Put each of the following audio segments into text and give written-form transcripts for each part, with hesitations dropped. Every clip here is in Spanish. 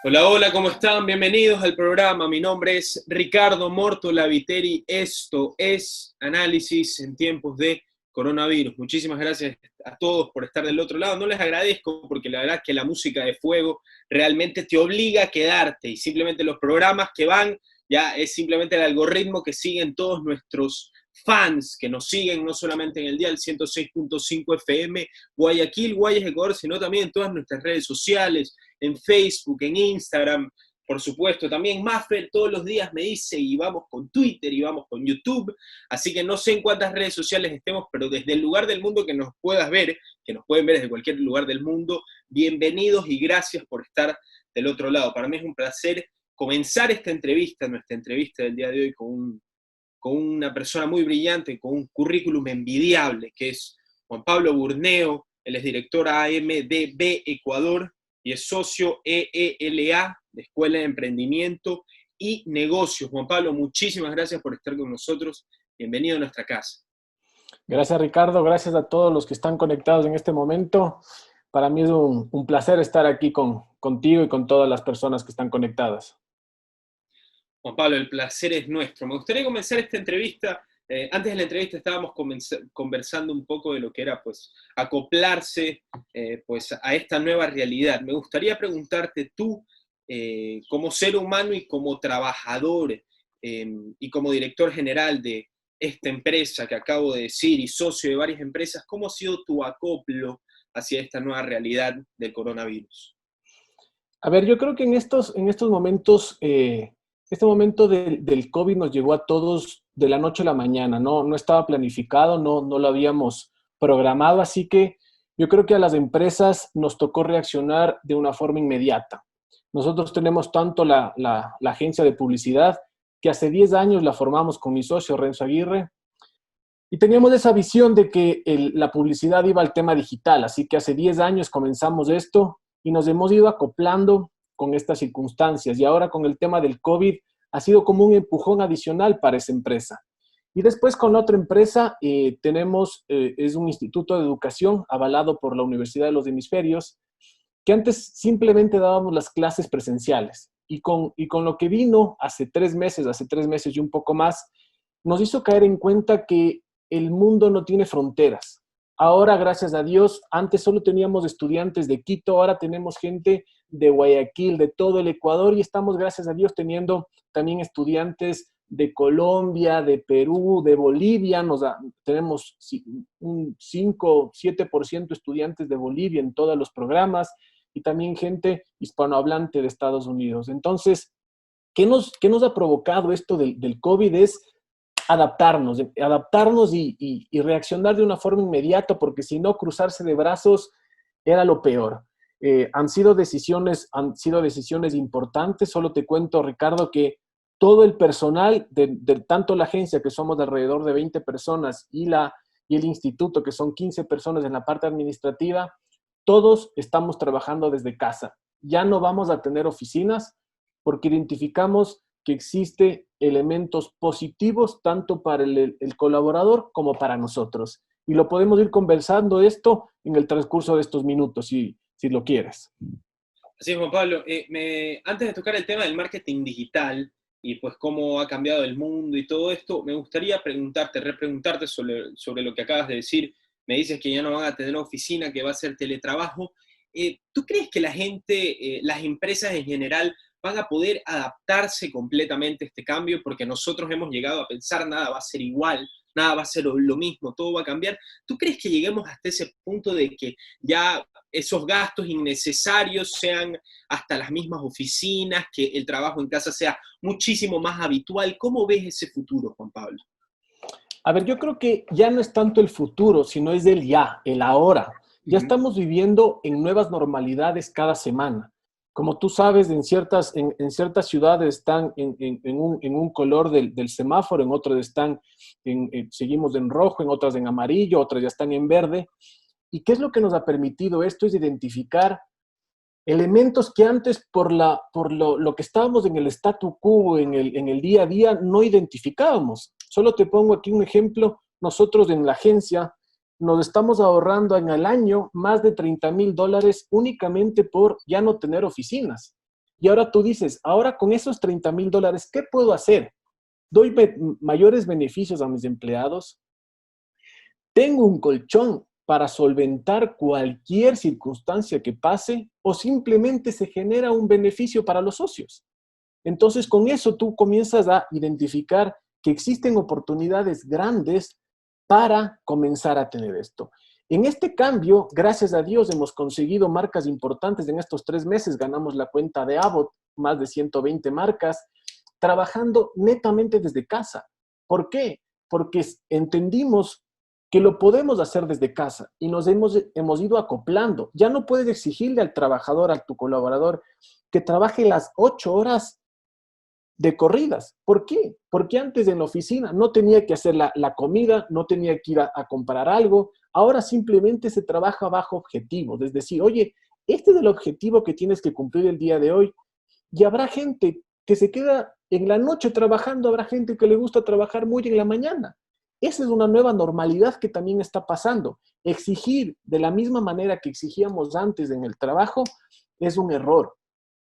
Hola, hola, ¿cómo están? Bienvenidos al programa. Mi nombre es Ricardo Mortola Viteri. Esto es Análisis en tiempos de coronavirus. Muchísimas gracias a todos por estar del otro lado. No les agradezco porque la verdad es que la música de fuego realmente te obliga a quedarte y simplemente los programas que van ya es simplemente el algoritmo que siguen todos nuestros fans que nos siguen no solamente en el dial 106.5 FM Guayaquil, Guayas, Ecuador, sino también en todas nuestras redes sociales, en Facebook, en Instagram, por supuesto. También Maffer todos los días me dice, y vamos con Twitter, y vamos con YouTube. Así que no sé en cuántas redes sociales estemos, pero desde el lugar del mundo que nos puedas ver, que nos pueden ver desde cualquier lugar del mundo, bienvenidos y gracias por estar del otro lado. Para mí es un placer comenzar nuestra entrevista del día de hoy, con una persona muy brillante, con un currículum envidiable, que es Juan Pablo Burneo. Él es director AMDB Ecuador y es socio EELA de Escuela de Emprendimiento y Negocios. Juan Pablo, muchísimas gracias por estar con nosotros. Bienvenido a nuestra casa. Gracias, Ricardo. Gracias a todos los que están conectados en este momento. Para mí es un placer estar aquí contigo y con todas las personas que están conectadas. Juan Pablo, el placer es nuestro. Me gustaría comenzar esta entrevista. Antes de la entrevista estábamos conversando un poco de lo que era pues, acoplarse pues, a esta nueva realidad. Me gustaría preguntarte tú, como ser humano y como trabajador y como director general de esta empresa que acabo de decir y socio de varias empresas, ¿cómo ha sido tu acoplo hacia esta nueva realidad del coronavirus? A ver, yo creo que en estos momentos, este momento del COVID nos llegó a todos de la noche a la mañana, no estaba planificado, no lo habíamos programado, así que yo creo que a las empresas nos tocó reaccionar de una forma inmediata. Nosotros tenemos tanto la agencia de publicidad, que hace 10 años la formamos con mi socio Renzo Aguirre, y teníamos esa visión de que la publicidad iba al tema digital, así que hace 10 años comenzamos esto y nos hemos ido acoplando con estas circunstancias. Y ahora con el tema del COVID ha sido como un empujón adicional para esa empresa. Y después con otra empresa es un instituto de educación avalado por la Universidad de los Hemisferios, que antes simplemente dábamos las clases presenciales. Y con lo que vino hace 3 meses y un poco más, nos hizo caer en cuenta que el mundo no tiene fronteras. Ahora, gracias a Dios, antes solo teníamos estudiantes de Quito, ahora tenemos gente de Guayaquil, de todo el Ecuador, y estamos, gracias a Dios, teniendo también estudiantes de Colombia, de Perú, de Bolivia. Tenemos un 5-7% estudiantes de Bolivia en todos los programas, y también gente hispanohablante de Estados Unidos. Entonces, ¿qué nos ha provocado esto del COVID? Es adaptarnos y reaccionar de una forma inmediata, porque si no, cruzarse de brazos era lo peor. Han sido decisiones importantes. Solo te cuento, Ricardo, que todo el personal, tanto la agencia, que somos de alrededor de 20 personas, y el instituto, que son 15 personas en la parte administrativa, todos estamos trabajando desde casa. Ya no vamos a tener oficinas porque identificamos que existe elementos positivos tanto para el colaborador como para nosotros. Y lo podemos ir conversando esto en el transcurso de estos minutos, si lo quieres. Así es, Juan Pablo. Antes de tocar el tema del marketing digital y pues cómo ha cambiado el mundo y todo esto, me gustaría repreguntarte sobre lo que acabas de decir. Me dices que ya no van a tener oficina, que va a ser teletrabajo. ¿Tú crees que la gente, las empresas en general, van a poder adaptarse completamente a este cambio? Porque nosotros hemos llegado a pensar nada va a ser igual, nada va a ser lo mismo, todo va a cambiar. ¿Tú crees que lleguemos hasta ese punto de que ya esos gastos innecesarios sean hasta las mismas oficinas, que el trabajo en casa sea muchísimo más habitual? ¿Cómo ves ese futuro, Juan Pablo? A ver, yo creo que ya no es tanto el futuro, sino es el ya, el ahora. Ya estamos viviendo en nuevas normalidades cada semana. Como tú sabes, en ciertas ciudades están en un color del semáforo, en otras seguimos en rojo, en otras en amarillo, otras ya están en verde. ¿Y qué es lo que nos ha permitido esto? Es identificar elementos que antes, por lo que estábamos en el statu quo, en el día a día, no identificábamos. Solo te pongo aquí un ejemplo. Nosotros en la agencia nos estamos ahorrando en el año más de $30,000 únicamente por ya no tener oficinas. Y ahora tú dices, ahora con esos $30,000, ¿qué puedo hacer? ¿Doy mayores beneficios a mis empleados? ¿Tengo un colchón para solventar cualquier circunstancia que pase? ¿O simplemente se genera un beneficio para los socios? Entonces, con eso tú comienzas a identificar que existen oportunidades grandes para comenzar a tener esto. En este cambio, gracias a Dios, hemos conseguido marcas importantes. En estos 3 meses ganamos la cuenta de Abbott, más de 120 marcas, trabajando netamente desde casa. ¿Por qué? Porque entendimos que lo podemos hacer desde casa y nos hemos ido acoplando. Ya no puedes exigirle al trabajador, a tu colaborador, que trabaje las 8 horas de corridas. ¿Por qué? Porque antes en la oficina no tenía que hacer la comida, no tenía que ir a comprar algo. Ahora simplemente se trabaja bajo objetivos. Es decir, oye, este es el objetivo que tienes que cumplir el día de hoy. Y habrá gente que se queda en la noche trabajando, habrá gente que le gusta trabajar muy en la mañana. Esa es una nueva normalidad que también está pasando. Exigir de la misma manera que exigíamos antes en el trabajo es un error.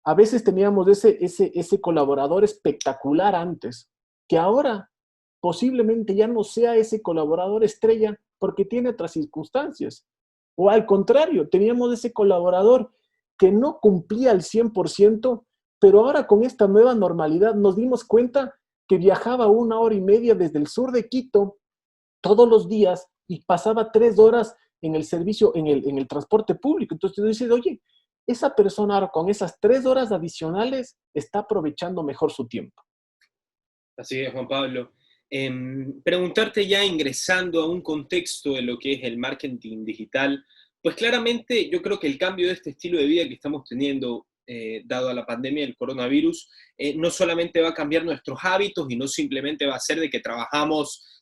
A veces teníamos ese colaborador espectacular antes, que ahora posiblemente ya no sea ese colaborador estrella porque tiene otras circunstancias. O al contrario, teníamos ese colaborador que no cumplía al 100%, pero ahora con esta nueva normalidad nos dimos cuenta que viajaba 1 hora y media desde el sur de Quito todos los días y pasaba 3 horas en el servicio, en el transporte público. Entonces tú dices, oye, esa persona ahora con esas 3 horas adicionales está aprovechando mejor su tiempo. Así es, Juan Pablo. Preguntarte ya ingresando a un contexto de lo que es el marketing digital, pues claramente yo creo que el cambio de este estilo de vida que estamos teniendo, dado a la pandemia del coronavirus, no solamente va a cambiar nuestros hábitos y no simplemente va a ser de que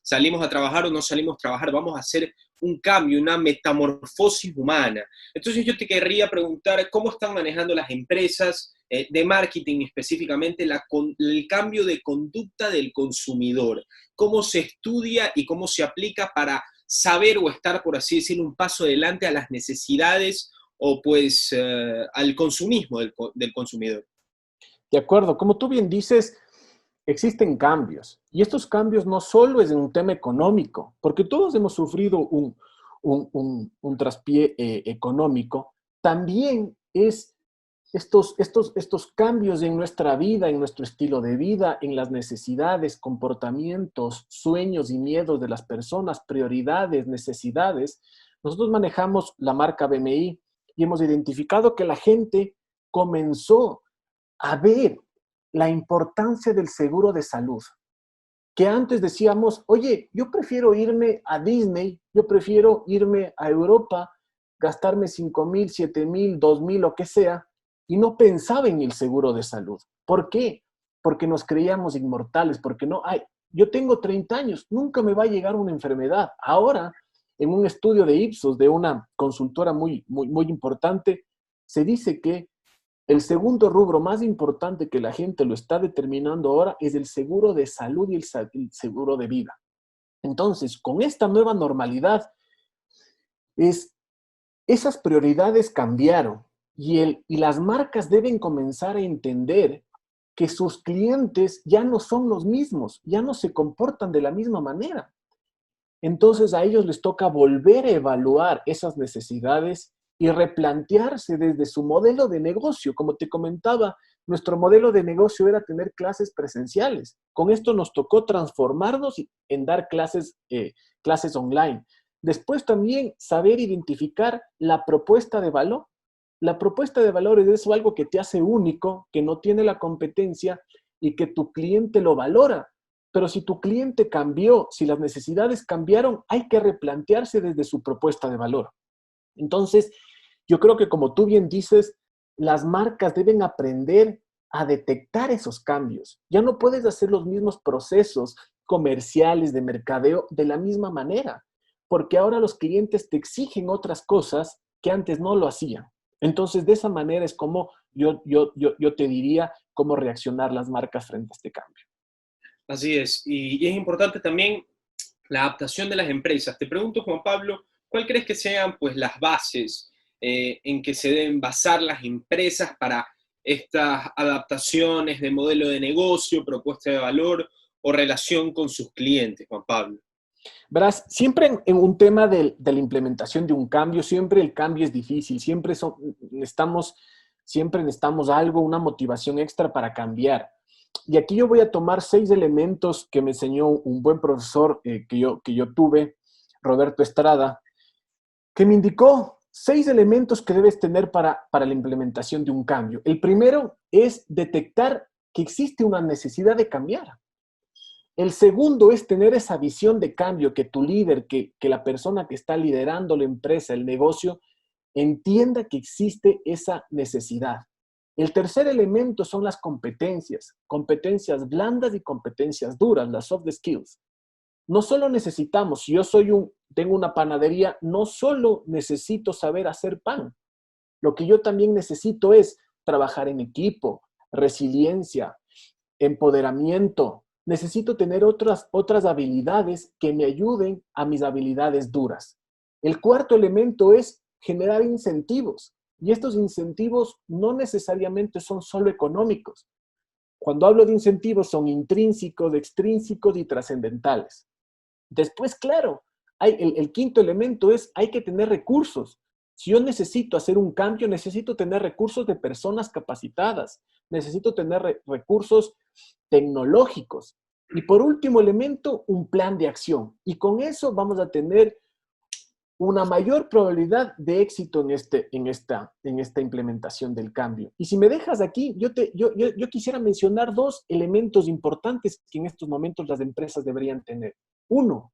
salimos a trabajar o no salimos a trabajar, vamos a hacer un cambio, una metamorfosis humana. Entonces yo te querría preguntar cómo están manejando las empresas de marketing específicamente el cambio de conducta del consumidor, cómo se estudia y cómo se aplica para saber o estar, por así decirlo, un paso adelante a las necesidades o pues al consumismo del consumidor. De acuerdo, como tú bien dices, existen cambios. Y estos cambios no solo es en un tema económico, porque todos hemos sufrido un traspié económico, también es estos cambios en nuestra vida, en nuestro estilo de vida, en las necesidades, comportamientos, sueños y miedos de las personas, prioridades, necesidades. Nosotros manejamos la marca BMI y hemos identificado que la gente comenzó a ver la importancia del seguro de salud. Que antes decíamos, oye, yo prefiero irme a Disney, yo prefiero irme a Europa, gastarme 5,000, 7,000, 2,000, lo que sea, y no pensaba en el seguro de salud. ¿Por qué? Porque nos creíamos inmortales, porque no, ay, yo tengo 30 años, nunca me va a llegar una enfermedad. Ahora, en un estudio de Ipsos, de una consultora muy importante, se dice que el segundo rubro más importante que la gente lo está determinando ahora es el seguro de salud y el seguro de vida. Entonces, con esta nueva normalidad, esas prioridades cambiaron y las marcas deben comenzar a entender que sus clientes ya no son los mismos, ya no se comportan de la misma manera. Entonces a ellos les toca volver a evaluar esas necesidades y replantearse desde su modelo de negocio. Como te comentaba, nuestro modelo de negocio era tener clases presenciales. Con esto nos tocó transformarnos en dar clases online. Después también saber identificar la propuesta de valor. La propuesta de valor es eso, algo que te hace único, que no tiene la competencia y que tu cliente lo valora. Pero si tu cliente cambió, si las necesidades cambiaron, hay que replantearse desde su propuesta de valor. Entonces, yo creo que como tú bien dices, las marcas deben aprender a detectar esos cambios. Ya no puedes hacer los mismos procesos comerciales de mercadeo de la misma manera, porque ahora los clientes te exigen otras cosas que antes no lo hacían. Entonces, de esa manera es como yo te diría cómo reaccionar las marcas frente a este cambio. Así es, y es importante también la adaptación de las empresas. Te pregunto, Juan Pablo, ¿cuál crees que sean pues las bases en que se deben basar las empresas para estas adaptaciones de modelo de negocio, propuesta de valor o relación con sus clientes, Juan Pablo? Verás, siempre en un tema de la implementación de un cambio, siempre el cambio es difícil, siempre necesitamos algo, una motivación extra para cambiar. Y aquí yo voy a tomar 6 elementos que me enseñó un buen profesor que yo tuve, Roberto Estrada, que me indicó 6 elementos que debes tener para la implementación de un cambio. El primero es detectar que existe una necesidad de cambiar. El segundo es tener esa visión de cambio, que tu líder, que la persona que está liderando la empresa, el negocio, entienda que existe esa necesidad. El tercer elemento son las competencias blandas y competencias duras, las soft skills. No solo necesitamos, si yo tengo una panadería, no solo necesito saber hacer pan. Lo que yo también necesito es trabajar en equipo, resiliencia, empoderamiento. Necesito tener otras habilidades que me ayuden a mis habilidades duras. El cuarto elemento es generar incentivos. Y estos incentivos no necesariamente son solo económicos. Cuando hablo de incentivos son intrínsecos, extrínsecos y trascendentales. Después, claro, el quinto elemento es hay que tener recursos. Si yo necesito hacer un cambio, necesito tener recursos de personas capacitadas, necesito tener recursos tecnológicos. Y por último elemento, un plan de acción. Y con eso vamos a tener una mayor probabilidad de éxito en esta implementación del cambio. Y si me dejas aquí, yo quisiera mencionar 2 elementos importantes que en estos momentos las empresas deberían tener. Uno,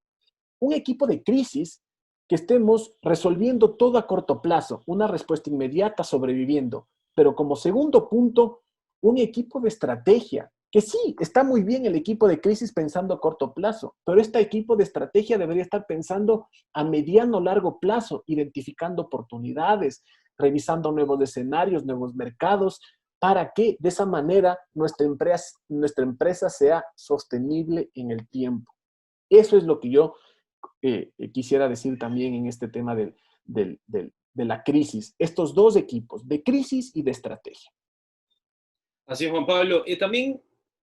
un equipo de crisis que estemos resolviendo todo a corto plazo, una respuesta inmediata sobreviviendo. Pero como segundo punto, un equipo de estrategia, que sí, está muy bien el equipo de crisis pensando a corto plazo, pero este equipo de estrategia debería estar pensando a mediano o largo plazo, identificando oportunidades, revisando nuevos escenarios, nuevos mercados, para que de esa manera nuestra empresa sea sostenible en el tiempo. Eso es lo que yo quisiera decir también en este tema de la crisis. Estos 2 equipos, de crisis y de estrategia. Así es, Juan Pablo. También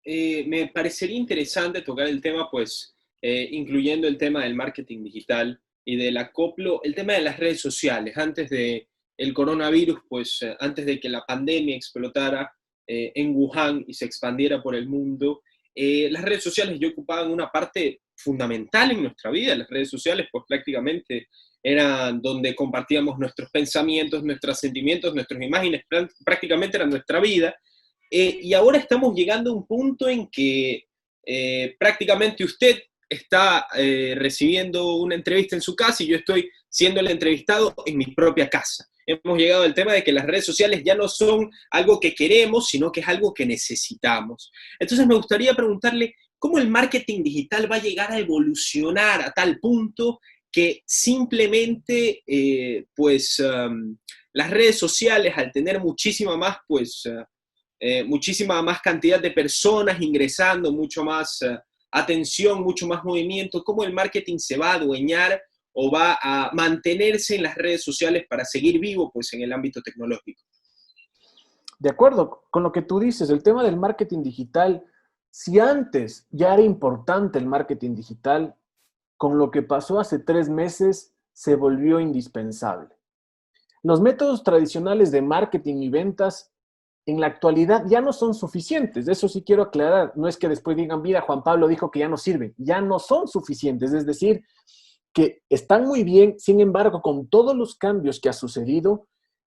me parecería interesante tocar el tema, pues, incluyendo el tema del marketing digital y del acoplo, el tema de las redes sociales. Antes de el coronavirus, pues, antes de que la pandemia explotara en Wuhan y se expandiera por el mundo, las redes sociales ya ocupaban una parte fundamental en nuestra vida. Las redes sociales, pues, prácticamente eran donde compartíamos nuestros pensamientos, nuestros sentimientos, nuestras imágenes, prácticamente era nuestra vida. Y ahora estamos llegando a un punto en que prácticamente usted está recibiendo una entrevista en su casa y yo estoy siendo el entrevistado en mi propia casa. Hemos llegado al tema de que las redes sociales ya no son algo que queremos, sino que es algo que necesitamos. Entonces me gustaría preguntarle cómo el marketing digital va a llegar a evolucionar a tal punto que simplemente, las redes sociales, al tener muchísima más, muchísima más cantidad de personas ingresando, mucho más atención, mucho más movimiento, cómo el marketing se va a adueñar o va a mantenerse en las redes sociales para seguir vivo, pues, en el ámbito tecnológico. De acuerdo con lo que tú dices, el tema del marketing digital, si antes ya era importante el marketing digital, con lo que pasó hace 3 meses se volvió indispensable. Los métodos tradicionales de marketing y ventas en la actualidad ya no son suficientes. Eso sí quiero aclarar. No es que después digan, mira, Juan Pablo dijo que ya no sirven. Ya no son suficientes. Es decir, que están muy bien. Sin embargo, con todos los cambios que ha sucedido,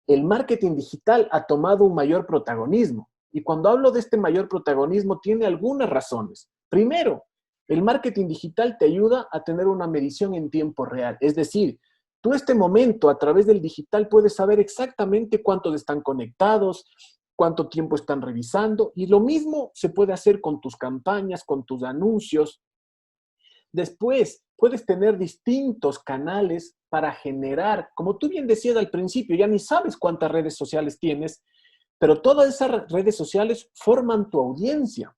el marketing digital ha tomado un mayor protagonismo. Y cuando hablo de este mayor protagonismo, tiene algunas razones. Primero, el marketing digital te ayuda a tener una medición en tiempo real. Es decir, tú este momento a través del digital puedes saber exactamente cuántos están conectados, cuánto tiempo están revisando, y lo mismo se puede hacer con tus campañas, con tus anuncios. Después, puedes tener distintos canales para generar, como tú bien decías al principio, ya ni sabes cuántas redes sociales tienes, pero todas esas redes sociales forman tu audiencia.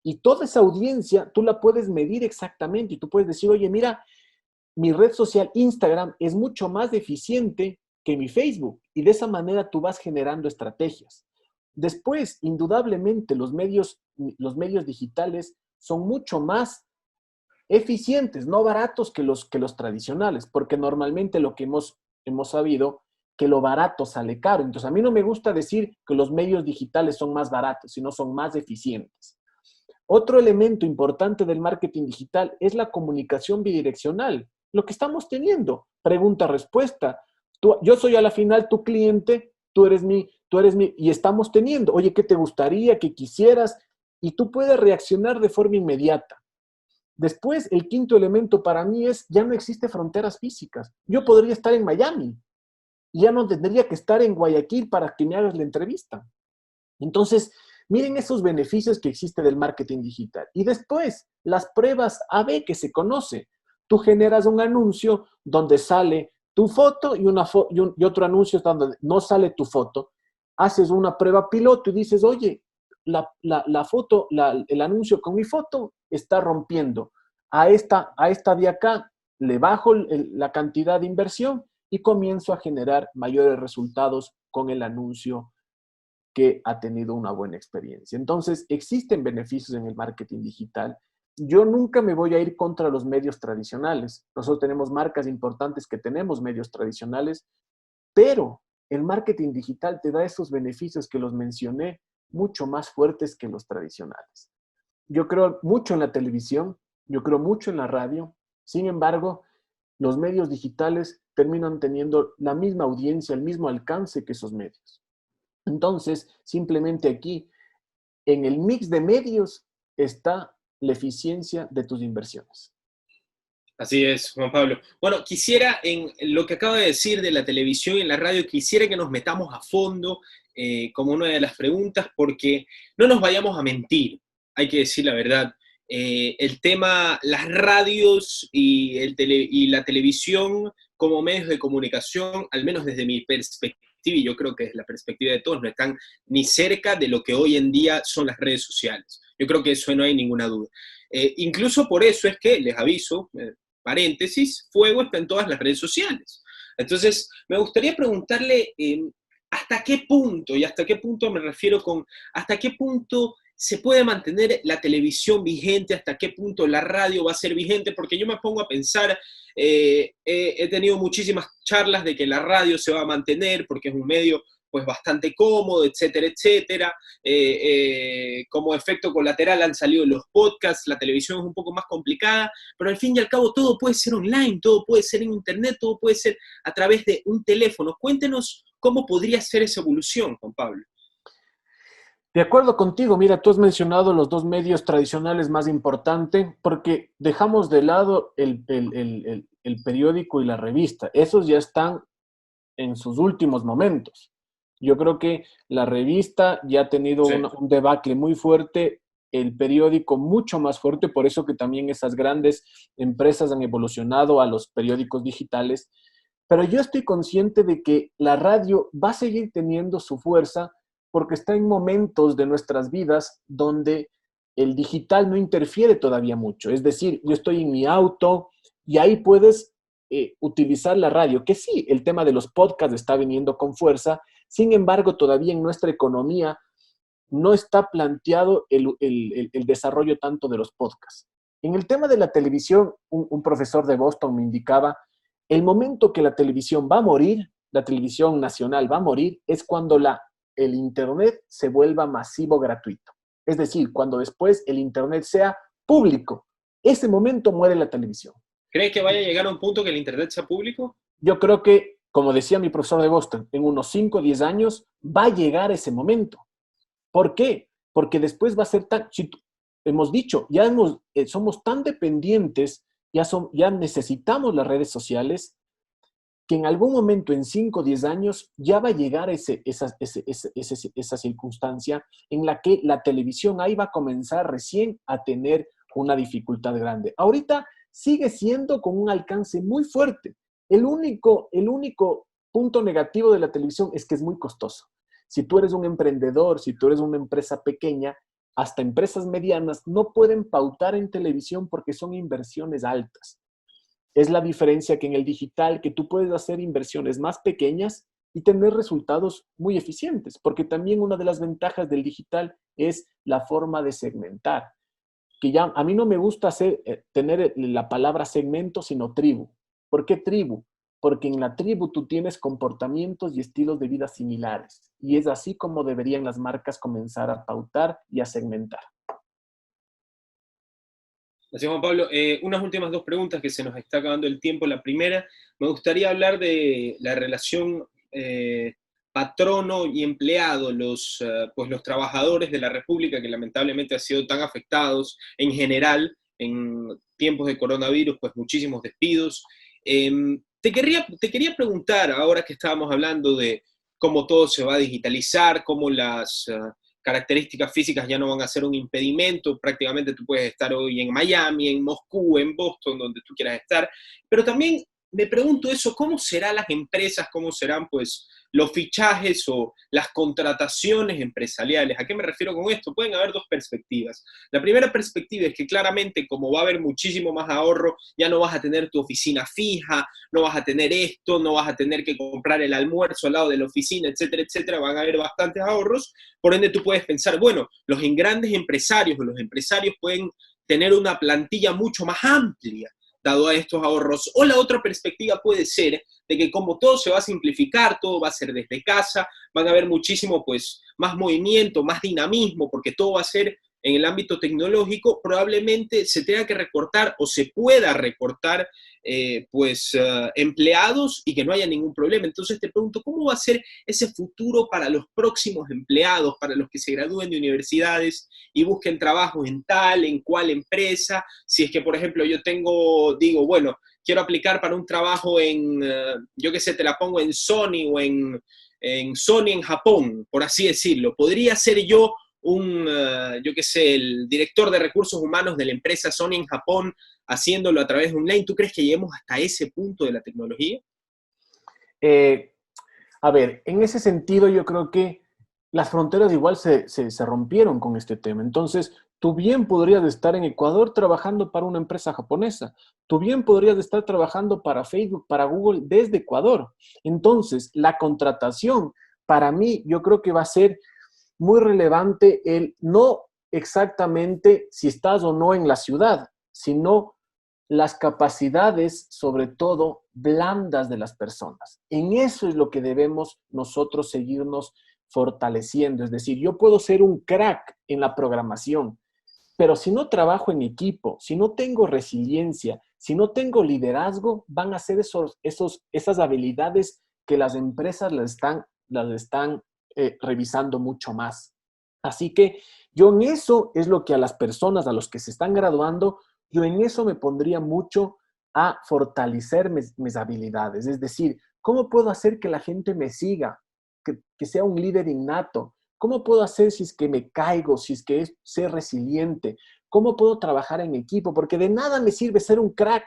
Y toda esa audiencia tú la puedes medir exactamente y tú puedes decir, oye, mira, mi red social Instagram es mucho más eficiente que mi Facebook. Y de esa manera tú vas generando estrategias. Después, indudablemente, los medios digitales son mucho más eficientes, no baratos que los tradicionales, porque normalmente lo que hemos sabido, que lo barato sale caro. Entonces, a mí no me gusta decir que los medios digitales son más baratos, sino son más eficientes. Otro elemento importante del marketing digital es la comunicación bidireccional, lo que estamos teniendo, pregunta-respuesta. Yo soy a la final tu cliente, y estamos teniendo, oye, ¿qué te gustaría, qué quisieras? Y tú puedes reaccionar de forma inmediata. Después, el quinto elemento para mí es, ya no existe fronteras físicas. Yo podría estar en Miami y ya no tendría que estar en Guayaquil para que me hagas la entrevista. Entonces, miren esos beneficios que existe del marketing digital. Y después, las pruebas A/B que se conoce. Tú generas un anuncio donde sale tu foto y otro anuncio donde no sale tu foto. Haces una prueba piloto y dices, oye, la foto, el anuncio con mi foto está rompiendo. A esta de acá le bajo la cantidad de inversión y comienzo a generar mayores resultados con el anuncio que ha tenido una buena experiencia. Entonces, existen beneficios en el marketing digital. Yo nunca me voy a ir contra los medios tradicionales. Nosotros tenemos marcas importantes que tenemos medios tradicionales, pero el marketing digital te da esos beneficios que los mencioné mucho más fuertes que los tradicionales. Yo creo mucho en la televisión, yo creo mucho en la radio. Sin embargo, los medios digitales terminan teniendo la misma audiencia, el mismo alcance que esos medios. Entonces, simplemente aquí, en el mix de medios, está la eficiencia de tus inversiones. Así es, Juan Pablo. Bueno, quisiera, en lo que acaba de decir de la televisión y la radio, quisiera que nos metamos a fondo como una de las preguntas, porque no nos vayamos a mentir, hay que decir la verdad. El tema, las radios y la televisión como medios de comunicación, al menos desde mi perspectiva, y yo creo que es la perspectiva de todos, no están ni cerca de lo que hoy en día son las redes sociales. Yo creo que eso no hay ninguna duda. Incluso por eso es que, les aviso, paréntesis, Fuego está en todas las redes sociales. Entonces, me gustaría preguntarle hasta qué punto, y hasta qué punto me refiero con, hasta qué punto se puede mantener la televisión vigente, hasta qué punto la radio va a ser vigente, porque yo me pongo a pensar, he tenido muchísimas charlas de que la radio se va a mantener porque es un medio pues bastante cómodo, etcétera, etcétera. Como efecto colateral han salido los podcasts, la televisión es un poco más complicada, pero al fin y al cabo todo puede ser online, todo puede ser en internet, todo puede ser a través de un teléfono. Cuéntenos cómo podría ser esa evolución, Juan Pablo. De acuerdo contigo, mira, tú has mencionado los dos medios tradicionales más importantes porque dejamos de lado el periódico y la revista. Esos ya están en sus últimos momentos. Yo creo que la revista ya ha tenido Sí. un debacle muy fuerte, el periódico mucho más fuerte, por eso que también esas grandes empresas han evolucionado a los periódicos digitales. Pero yo estoy consciente de que la radio va a seguir teniendo su fuerza porque está en momentos de nuestras vidas donde el digital no interfiere todavía mucho. Es decir, yo estoy en mi auto y ahí puedes utilizar la radio, que sí, el tema de los podcasts está viniendo con fuerza, sin embargo, todavía en nuestra economía no está planteado el desarrollo tanto de los podcasts. En el tema de la televisión, un profesor de Boston me indicaba, el momento que la televisión va a morir, la televisión nacional va a morir, es cuando el Internet se vuelva masivo gratuito. Es decir, cuando después el Internet sea público. Ese momento muere la televisión. ¿Cree que vaya a llegar a un punto que el Internet sea público? Yo creo que, como decía mi profesor de Boston, en unos 5 o 10 años va a llegar ese momento. ¿Por qué? Porque después va a ser tan, hemos dicho, somos tan dependientes, ya necesitamos las redes sociales, que en algún momento, en 5 o 10 años, ya va a llegar esa circunstancia en la que la televisión ahí va a comenzar recién a tener una dificultad grande. Ahorita sigue siendo con un alcance muy fuerte. El único punto negativo de la televisión es que es muy costoso. Si tú eres un emprendedor, si tú eres una empresa pequeña, hasta empresas medianas no pueden pautar en televisión porque son inversiones altas. Es la diferencia que en el digital, que tú puedes hacer inversiones más pequeñas y tener resultados muy eficientes, porque también una de las ventajas del digital es la forma de segmentar, que ya a mí no me gusta tener la palabra segmento, sino tribu. ¿Por qué tribu? Porque en la tribu tú tienes comportamientos y estilos de vida similares, y es así como deberían las marcas comenzar a pautar y a segmentar. Gracias, Juan Pablo. Unas últimas dos preguntas que se nos está acabando el tiempo. La primera, me gustaría hablar de la relación patrono y empleado, pues los trabajadores de la República que lamentablemente han sido tan afectados en general en tiempos de coronavirus, pues muchísimos despidos. Te quería preguntar, ahora que estábamos hablando de cómo todo se va a digitalizar, cómo las características físicas ya no van a ser un impedimento, prácticamente tú puedes estar hoy en Miami, en Moscú, en Boston, donde tú quieras estar, pero también me pregunto eso, ¿cómo serán las empresas, cómo serán pues los fichajes o las contrataciones empresariales? ¿A qué me refiero con esto? Pueden haber dos perspectivas. La primera perspectiva es que claramente como va a haber muchísimo más ahorro, ya no vas a tener tu oficina fija, no vas a tener esto, no vas a tener que comprar el almuerzo al lado de la oficina, etcétera, etcétera, van a haber bastantes ahorros, por ende tú puedes pensar, bueno, los grandes empresarios o los empresarios pueden tener una plantilla mucho más amplia dado a estos ahorros. O la otra perspectiva puede ser de que como todo se va a simplificar, todo va a ser desde casa, van a haber muchísimo pues más movimiento, más dinamismo, porque todo va a ser en el ámbito tecnológico, probablemente se tenga que recortar o se pueda recortar empleados y que no haya ningún problema. Entonces te pregunto, ¿cómo va a ser ese futuro para los próximos empleados, para los que se gradúen de universidades y busquen trabajo en tal, en cuál empresa? Si es que, por ejemplo, digo, bueno, quiero aplicar para un trabajo yo qué sé, te la pongo en Sony o en Sony en Japón, por así decirlo. ¿Podría ser yo yo qué sé, el director de recursos humanos de la empresa Sony en Japón haciéndolo a través de online? ¿Tú crees que lleguemos hasta ese punto de la tecnología? A ver, en ese sentido yo creo que las fronteras igual se rompieron con este tema. Entonces, tú bien podrías estar en Ecuador trabajando para una empresa japonesa. Tú bien podrías estar trabajando para Facebook, para Google desde Ecuador. Entonces, la contratación, para mí, yo creo que va a ser muy relevante el no exactamente si estás o no en la ciudad, sino las capacidades, sobre todo, blandas de las personas. En eso es lo que debemos nosotros seguirnos fortaleciendo. Es decir, yo puedo ser un crack en la programación, pero si no trabajo en equipo, si no tengo resiliencia, si no tengo liderazgo, van a ser esas habilidades que las empresas las están revisando mucho más. Así que yo en eso es lo que a las personas, a los que se están graduando, yo en eso me pondría mucho a fortalecer mis habilidades. Es decir, ¿cómo puedo hacer que la gente me siga? Que sea un líder innato. ¿Cómo puedo hacer si es que me caigo, si es que es ser resiliente? ¿Cómo puedo trabajar en equipo? Porque de nada me sirve ser un crack,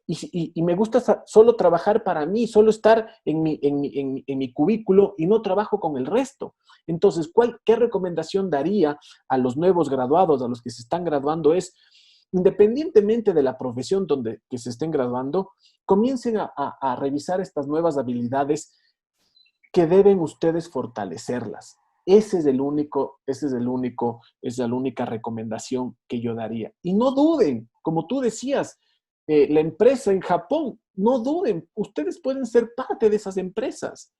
y me gusta solo trabajar para mí, solo estar en mi cubículo y no trabajo con el resto. Entonces, ¿qué recomendación daría a los nuevos graduados, a los que se están graduando? Es, independientemente de la profesión que se estén graduando, comiencen a revisar estas nuevas habilidades que deben ustedes fortalecerlas. Esa es la única recomendación que yo daría. Y no duden, como tú decías, la empresa en Japón, no duden, ustedes pueden ser parte de esas empresas.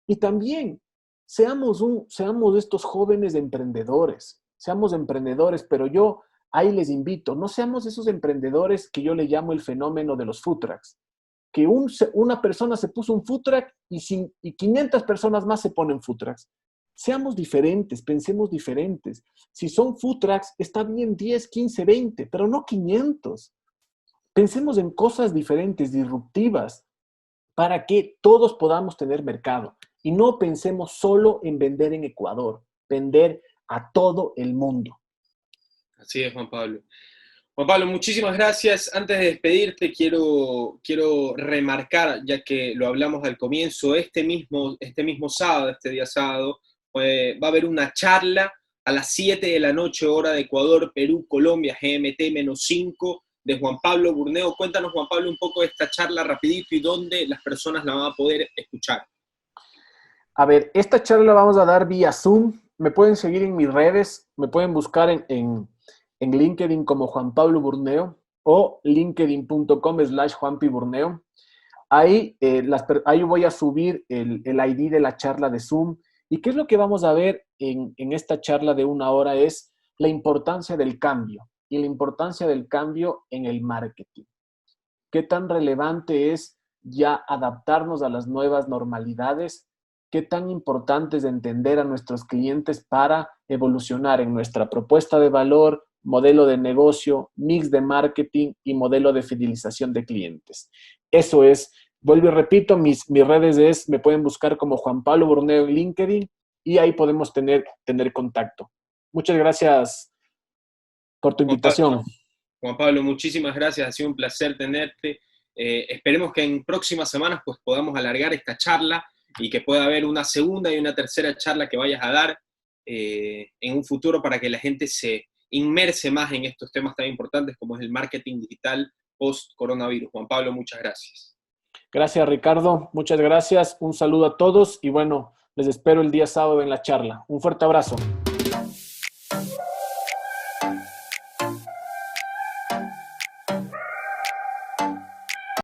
Y también seamos estos jóvenes emprendedores, pero yo ahí les invito, no seamos esos emprendedores que yo le llamo el fenómeno de los food trucks, que una persona se puso un food truck y 500 personas más se ponen food trucks. Seamos diferentes, pensemos diferentes. Si son food trucks, está bien 10, 15, 20, pero no 500. Pensemos en cosas diferentes, disruptivas, para que todos podamos tener mercado. Y no pensemos solo en vender en Ecuador, vender a todo el mundo. Así es, Juan Pablo. Juan Pablo, muchísimas gracias. Antes de despedirte, quiero remarcar, ya que lo hablamos al comienzo, este mismo sábado, este día sábado, va a haber una charla a las 7 de la noche, hora de Ecuador, Perú, Colombia, GMT-5, de Juan Pablo Burneo. Cuéntanos, Juan Pablo, un poco de esta charla rapidito y dónde las personas la van a poder escuchar. A ver, esta charla la vamos a dar vía Zoom. Me pueden seguir en mis redes, me pueden buscar en LinkedIn como Juan Pablo Burneo o linkedin.com/JuanpiBurneo. Ahí, ahí voy a subir el ID de la charla de Zoom. ¿Y qué es lo que vamos a ver en esta charla de una hora? Es la importancia del cambio y la importancia del cambio en el marketing. ¿Qué tan relevante es ya adaptarnos a las nuevas normalidades? ¿Qué tan importante es entender a nuestros clientes para evolucionar en nuestra propuesta de valor, modelo de negocio, mix de marketing y modelo de fidelización de clientes? Eso es, vuelvo y repito, mis redes me pueden buscar como Juan Pablo Burneo en LinkedIn y ahí podemos tener contacto. Muchas gracias por tu Juan Pablo, invitación. Juan Pablo, muchísimas gracias, ha sido un placer tenerte. Esperemos que en próximas semanas pues, podamos alargar esta charla y que pueda haber una segunda y una tercera charla que vayas a dar en un futuro para que la gente se inmerse más en estos temas tan importantes como es el marketing digital post-coronavirus. Juan Pablo, muchas gracias. Gracias, Ricardo. Muchas gracias. Un saludo a todos y bueno, les espero el día sábado en la charla. Un fuerte abrazo.